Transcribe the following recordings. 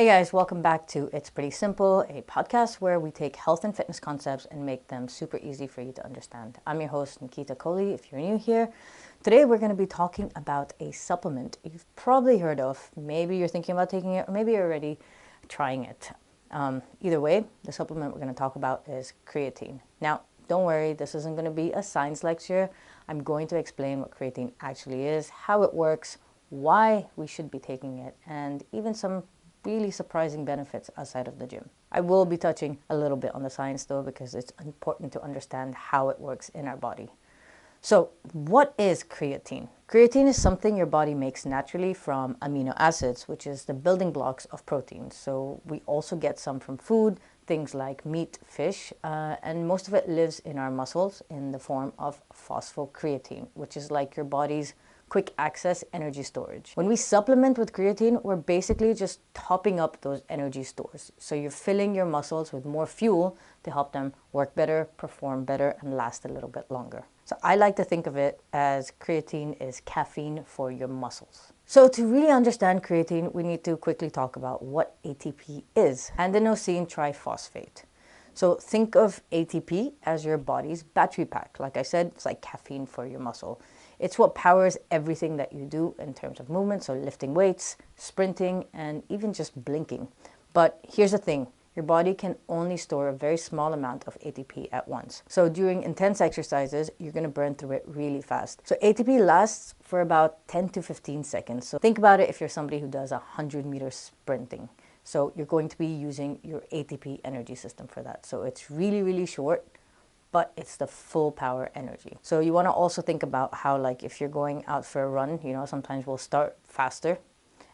Hey guys, welcome back to It's Pretty Simple, a podcast where we take health and fitness concepts and make them super easy for you to understand. I'm your host, Nikita Kohli, if you're new here. Today we're going to be talking about a supplement you've probably heard of. Maybe you're thinking about taking it, or maybe you're already trying it. Either way, the supplement we're going to talk about is creatine. Now, don't worry, this isn't going to be a science lecture. I'm going to explain what creatine actually is, how it works, why we should be taking it, and even some really surprising benefits outside of the gym. I will be touching a little bit on the science though, because it's important to understand how it works in our body. So what is creatine? Creatine is something your body makes naturally from amino acids, which is the building blocks of protein. So we also get some from food, things like meat, fish, and most of it lives in our muscles in the form of phosphocreatine, which is like your body's quick access energy storage. When we supplement with creatine, we're basically just topping up those energy stores. So you're filling your muscles with more fuel to help them work better, perform better, and last a little bit longer. So I like to think of it as creatine is caffeine for your muscles. So to really understand creatine, we need to quickly talk about what ATP is, adenosine triphosphate. So think of ATP as your body's battery pack. Like I said, it's like caffeine for your muscle. It's what powers everything that you do in terms of movement, so lifting weights, sprinting, and even just blinking. But here's the thing, your body can only store a very small amount of ATP at once. So during intense exercises, you're going to burn through it really fast. So ATP lasts for about 10 to 15 seconds. So think about it if you're somebody who does 100 meters sprinting. So you're going to be using your ATP energy system for that. So it's really, really short, but it's the full power energy. So you want to also think about how, like, if you're going out for a run, sometimes we'll start faster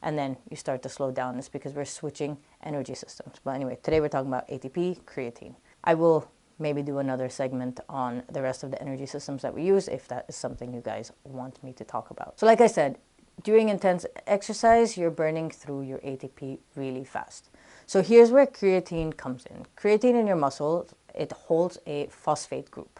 and then you start to slow down. It's because we're switching energy systems. But anyway, today we're talking about ATP, creatine. I will maybe do another segment on the rest of the energy systems that we use if that is something you guys want me to talk about. So like I said, during intense exercise, you're burning through your ATP really fast. So here's where creatine comes in. Creatine in your muscles, it holds a phosphate group.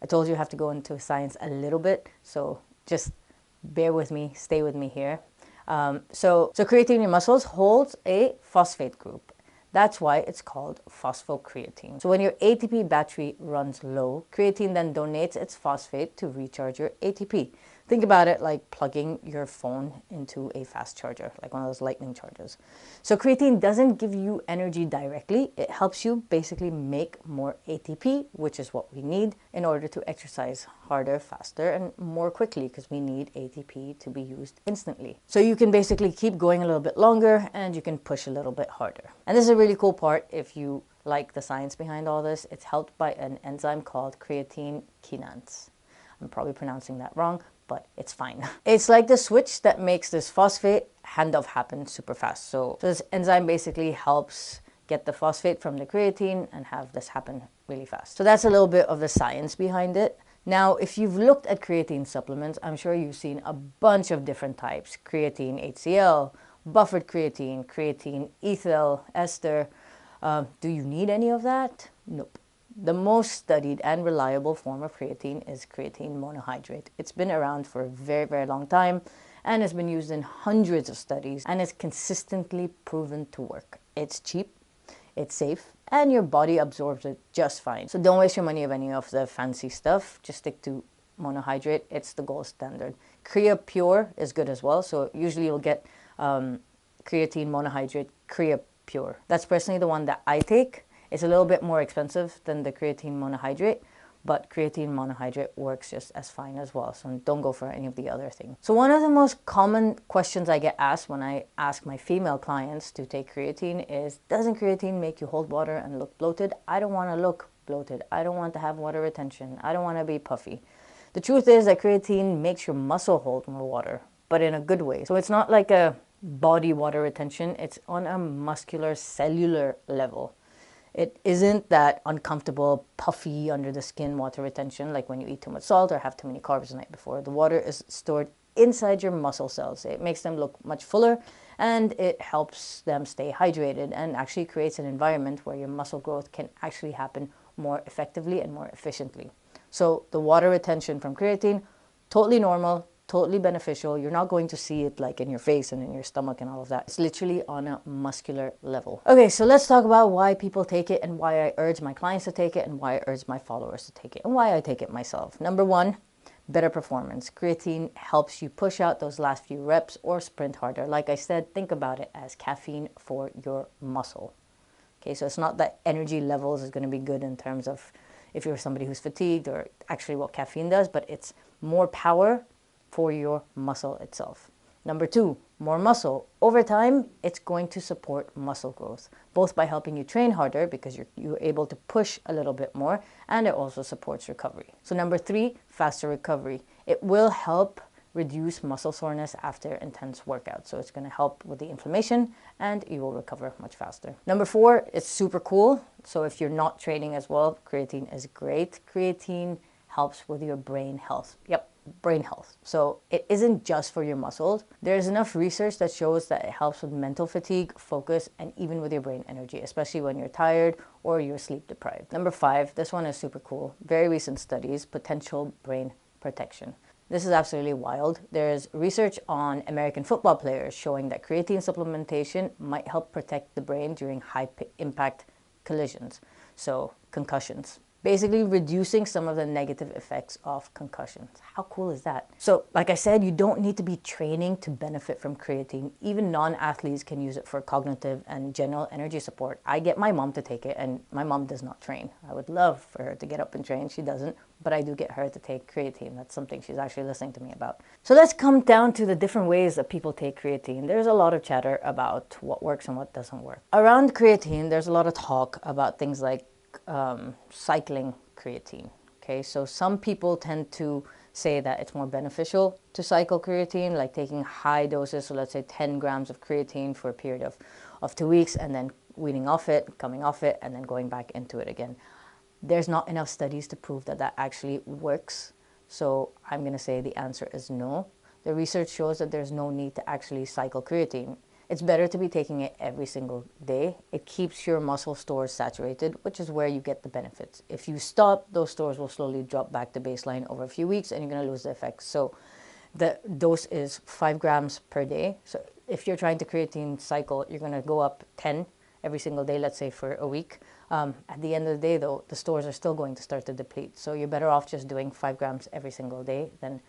I told you I have to go into science a little bit, so just bear with me, stay with me here. So creatine in your muscles holds a phosphate group. That's why it's called phosphocreatine. So when your ATP battery runs low, creatine then donates its phosphate to recharge your ATP. Think about it like plugging your phone into a fast charger, like one of those lightning chargers. So creatine doesn't give you energy directly. It helps you basically make more ATP, which is what we need in order to exercise harder, faster, and more quickly, because we need ATP to be used instantly. So you can basically keep going a little bit longer and you can push a little bit harder. And this is a really cool part if you like the science behind all this. It's helped by an enzyme called creatine kinase. I'm probably pronouncing that wrong, but it's fine. It's like the switch that makes this phosphate handoff happen super fast. So this enzyme basically helps get the phosphate from the creatine and have this happen really fast. So that's a little bit of the science behind it. Now, if you've looked at creatine supplements, I'm sure you've seen a bunch of different types. Creatine HCl, buffered creatine, creatine ethyl ester. Do you need any of that? Nope. The most studied and reliable form of creatine is creatine monohydrate. It's been around for a very, very long time and has been used in hundreds of studies and is consistently proven to work. It's cheap, it's safe, and your body absorbs it just fine. So don't waste your money of any of the fancy stuff. Just stick to monohydrate. It's the gold standard. Crea Pure is good as well. So usually you'll get creatine monohydrate Crea Pure. That's personally the one that I take. It's a little bit more expensive than the creatine monohydrate, but creatine monohydrate works just as fine as well. So don't go for any of the other things. So one of the most common questions I get asked when I ask my female clients to take creatine is, doesn't creatine make you hold water and look bloated? I don't want to look bloated. I don't want to have water retention. I don't want to be puffy. The truth is that creatine makes your muscle hold more water, but in a good way. So it's not like a body water retention. It's on a muscular cellular level. It isn't that uncomfortable, puffy, under the skin water retention like when you eat too much salt or have too many carbs the night before. The water is stored inside your muscle cells. It makes them look much fuller and it helps them stay hydrated and actually creates an environment where your muscle growth can actually happen more effectively and more efficiently. So the water retention from creatine, totally normal, totally beneficial. You're not going to see it like in your face and in your stomach and all of that. It's literally on a muscular level. Okay, so let's talk about why people take it and why I urge my clients to take it and why I urge my followers to take it and why I take it myself. Number one, better performance. Creatine helps you push out those last few reps or sprint harder. Like I said, think about it as caffeine for your muscle. Okay, so it's not that energy levels is going to be good in terms of if you're somebody who's fatigued or actually what caffeine does, but it's more power for your muscle itself. Number two, more muscle. Over time, it's going to support muscle growth, both by helping you train harder because you're able to push a little bit more, and it also supports recovery. So number three, faster recovery. It will help reduce muscle soreness after intense workout. So it's going to help with the inflammation and you will recover much faster. Number four, it's super cool. So if you're not training as well, creatine is great. Creatine helps with your brain health. Yep, brain health. So it isn't just for your muscles. There's enough research that shows that it helps with mental fatigue, focus, and even with your brain energy, especially when you're tired or you're sleep deprived. Number five, this one is super cool. Very recent studies, potential brain protection. This is absolutely wild. There's research on American football players showing that creatine supplementation might help protect the brain during high-impact collisions, so concussions. Basically reducing some of the negative effects of concussions. How cool is that? So, like I said, you don't need to be training to benefit from creatine. Even non-athletes can use it for cognitive and general energy support. I get my mom to take it, and my mom does not train. I would love for her to get up and train. She doesn't, but I do get her to take creatine. That's something she's actually listening to me about. So let's come down to the different ways that people take creatine. There's a lot of chatter about what works and what doesn't work. Around creatine, there's a lot of talk about things like cycling creatine. Okay, so some people tend to say that it's more beneficial to cycle creatine, like taking high doses, so let's say 10 grams of creatine for a period of 2 weeks and then weaning off it, coming off it, and then going back into it again. There's not enough studies to prove that that actually works, so I'm going to say the answer is no. The research shows that there's no need to actually cycle creatine. It's better to be taking it every single day. It keeps your muscle stores saturated, which is where you get the benefits. If you stop, those stores will slowly drop back to baseline over a few weeks and you're going to lose the effects. So the dose is 5 grams per day. So if you're trying to creatine cycle, you're going to go up 10 every single day, let's say for a week. At the end of the day, though, the stores are still going to start to deplete. So you're better off just doing 5 grams every single day than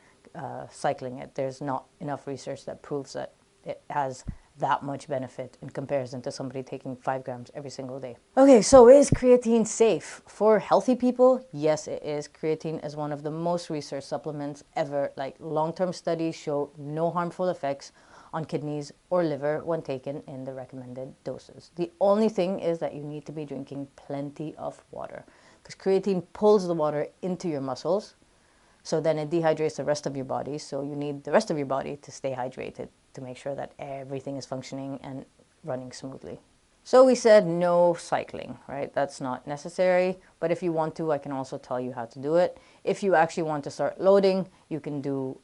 cycling it. There's not enough research that proves that it has that much benefit in comparison to somebody taking 5 grams every single day. Okay, so is creatine safe? For healthy people, yes it is. Creatine is one of the most researched supplements ever. Like long-term studies show no harmful effects on kidneys or liver when taken in the recommended doses. The only thing is that you need to be drinking plenty of water because creatine pulls the water into your muscles, so then it dehydrates the rest of your body, so you need the rest of your body to stay hydrated to make sure that everything is functioning and running smoothly. So we said no cycling, right? That's not necessary, but if you want to, I can also tell you how to do it. If you actually want to start loading, you can do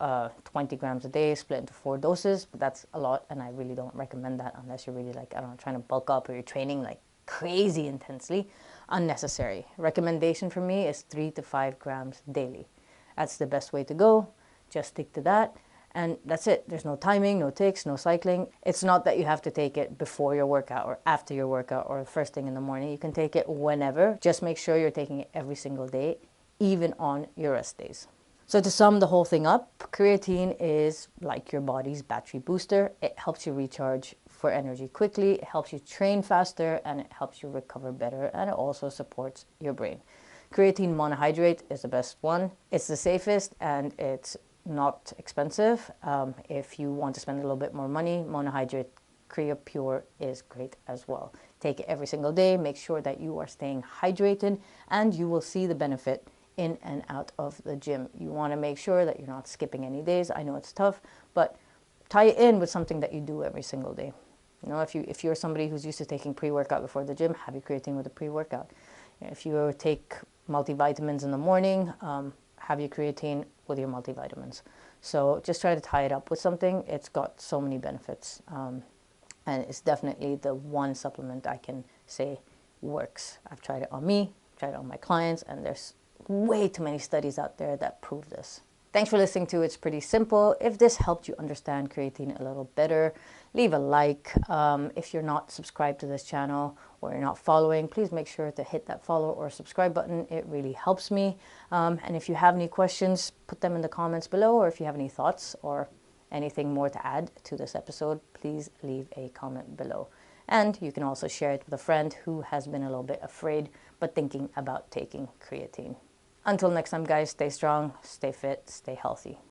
20 grams a day, split into 4 doses, but that's a lot, and I really don't recommend that unless you're really like, I don't know, trying to bulk up or you're training like crazy intensely. Unnecessary. Recommendation for me is 3 to 5 grams daily. That's the best way to go. Just stick to that. And that's it. There's no timing, no ticks, no cycling. It's not that you have to take it before your workout or after your workout or first thing in the morning. You can take it whenever. Just make sure you're taking it every single day, even on your rest days. So to sum the whole thing up, creatine is like your body's battery booster. It helps you recharge for energy quickly. It helps you train faster and it helps you recover better. And it also supports your brain. Creatine monohydrate is the best one. It's the safest and it's not expensive. If you want to spend a little bit more money, monohydrate Creo Pure is great as well. Take it every single day. Make sure that you are staying hydrated and you will see the benefit in and out of the gym. You want to make sure that you're not skipping any days. I know it's tough, but tie it in with something that you do every single day. You know, if you're somebody who's used to taking pre-workout before the gym, have your creatine with a pre-workout. If you take multivitamins in the morning, have your creatine with your multivitamins. So just try to tie it up with something. It's got so many benefits. And it's definitely the one supplement I can say works. I've tried it on me, tried it on my clients, and there's way too many studies out there that prove this. Thanks for listening to It's Pretty Simple. If this helped you understand creatine a little better, leave a like. If you're not subscribed to this channel or you're not following, please make sure to hit that follow or subscribe button. It really helps me. And if you have any questions, put them in the comments below, or if you have any thoughts or anything more to add to this episode, please leave a comment below. And you can also share it with a friend who has been a little bit afraid but thinking about taking creatine. Until next time, guys, stay strong, stay fit, stay healthy.